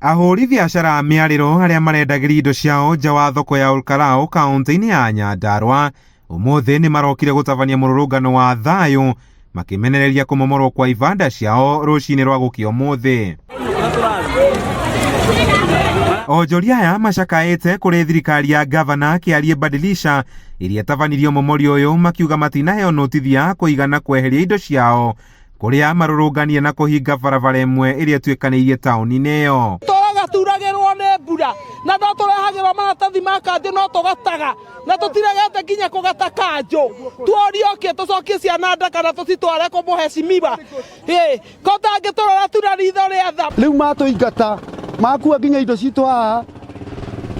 Ahũri biacara mĩarĩro arĩa marendagĩria indo ciao nja wa thoko ya Olkarau kaũntĩ-inĩ ya Nyandarua ũmũthĩ nĩ marokire gũtabania mũrũrũngano wa thayũ makĩmenereria kũmomorwo kwa ibanda ciao rũcinĩ rwa gũkĩa ũmũthĩ. Onjoria aya macakaĩte kũrĩ thirikari ya gavana Kĩarie Badilisha ĩrĩa ĩtabanirie ũmomorio ũyũ makiuga matinaheo notithia kũigana kweheria indo ciao kũrĩa marũrũnganie na kũhinga barabara ĩmwe ĩrĩa ĩtuĩkanĩirie taũni-inĩ ĩyo. Tũraturagĩrwo nĩ mbura na no tũrehagĩrwo maratathi ma kanjũ no tũgataga na tũtiregete nginya kũgata kanjũ tuorio kĩ tũcokie ciana nda kana tũcitware kũmũhe cimiba ko tangĩtũrora tura ritho rĩa tha. Rĩu matũingata makua nginya indo citũ haha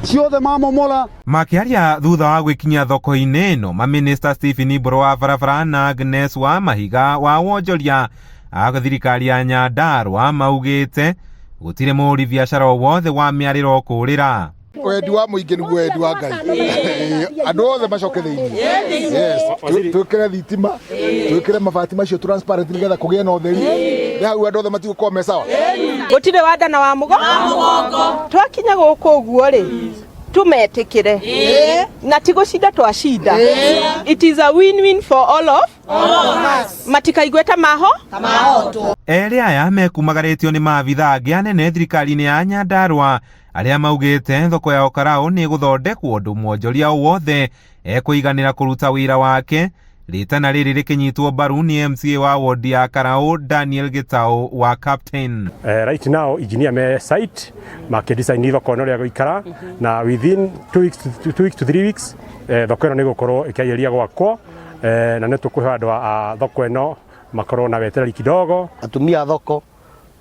ciothe mamomora. Makĩaria thutha wa gwĩkinyia thoko-inĩ ĩno maminista Stephen Mburu wa barabara na Agnes wa Mahiga wa wonjoria a thirikari ya Nyandarua maugĩte gũtirĩ mũhũri biacara o wothe wa mĩarĩro kũũrĩra. Wendi wa mũingĩ nĩguo wendi wa Ngai. Andũ othe macoke thĩinĩ. Yes, twĩkĩre thitima, twĩkĩre mabati macio transparent nĩgetha kũgĩe na ũtheri. Nĩ hau andũ othe matigũkorwo me sawa. Gũtirĩ wandana wa mũgongo. Twakinya gũkũ ũguo rĩ tumetĩkĩre na tigũcinda twashinda. It is a win-win for all of us. Matikaigweta mahoto. Erĩ aya mekumagarĩtio nĩ maabitha angĩ anene thirikari-inĩ ya Nyandarua arĩa maugĩte thoko ya Olkarau nĩ gũthondekwo ũndũ mwonjoria wothe ekũiganĩra kũruta wĩra wake. Ritana rĩrĩ rĩkĩnyitwo mbaru nĩ MCA wa ward ya Karau Daniel Gitau wa Captain. Right now engineer me site makidesign thoko ĩno rĩa gũikara na within 2 weeks to 3 weeks thoko ĩno nĩ gũkorwo ĩkĩanjĩrĩria gwakwo na nĩ tũkũhe andũ a thoko ĩno makorwo na wetereri kidogo. Atumia thoko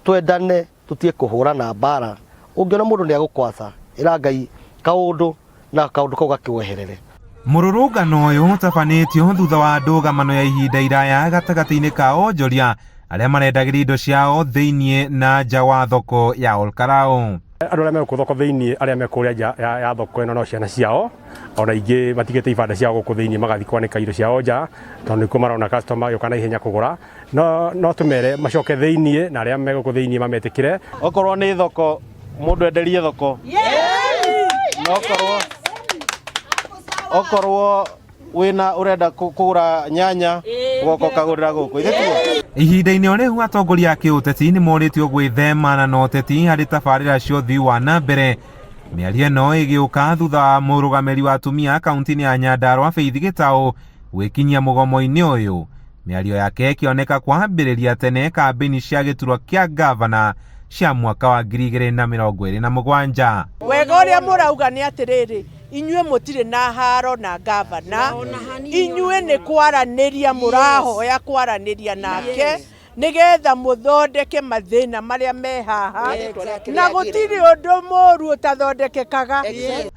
twendane tutie kũhũra na mbara ũngĩona mũndũ nĩ agũkwaca ĩra Ngai kaũndũ na kaũndũ kau gakĩweherere. Mũrũrũngano ũyũ ũtabanĩtio thutha wa ndũgamano ya ihinda iraya gatagatĩ-inĩ ka onjoria arĩa marendagĩria indo ciao thĩinĩ na nja wa thoko ya Olkarau. Andũ arĩa megũkũ thoko thĩinĩ arĩa mekũrĩa nja ya thoko ĩno no ciana ciao ona ingĩ matigĩte ibanda ciao gũkũ thĩinĩ magathiĩ kwanĩka indo ciao nja tondũ nĩkuo marona customer gĩũka na ihenya kũgũra no tũmere macoke thĩinĩ na arĩa megũkũ thĩinĩ mametĩkĩre. Okorwo nĩ thoko mũndũ enderie thoko okorwo wĩna urenda kũgũra nyanya goko kagũrĩra gũkũ ithetwo. Ihinda-inĩ o rĩu atongoria a kĩũteti nĩ morĩtio gwĩthemana na ũteti harĩ tabarĩra cia ũthii wa na mbere. Mĩario ĩno ĩgĩũka thutha wa mũrũgamĩrĩri wa atumia kaũntĩ-inĩ ya Nyandarua Faith Gitau gwĩkinyia mũgomo-inĩ ũyũ. Mĩario yake ĩkĩoneka kwambĩrĩria tene kambĩini cia gĩturwa kĩa gavana cia mwaka wa 2027. Wega ũrĩa mũrauga nĩ atĩrĩrĩ inyuĩ mũtirĩ na haro na gavana inyuĩ nĩ kwaranĩria mũrahoya kwaranĩria nake nĩgetha mũthondeke mathĩna marĩa me haha na gũtirĩ ũndũ mũru ũtathondekekaga.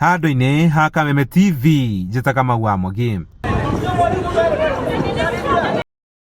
Handũ-inĩ ha Kameme TV njĩtaga Kamau wa Mũgi.